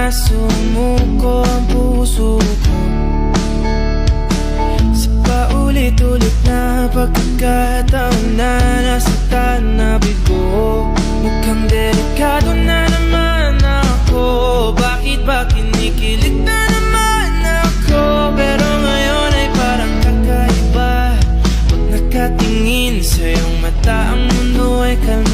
na sumuko ang puso ko sa paulit-ulit na pagkakataon na nasaktan na bigo. Mukhang delikado na naman ako. Bakit ba kinikilig na naman ako? Pero ngayon ay parang kakaiba. Pag nakatingin sa iyong mata, ang mundo ay kalma.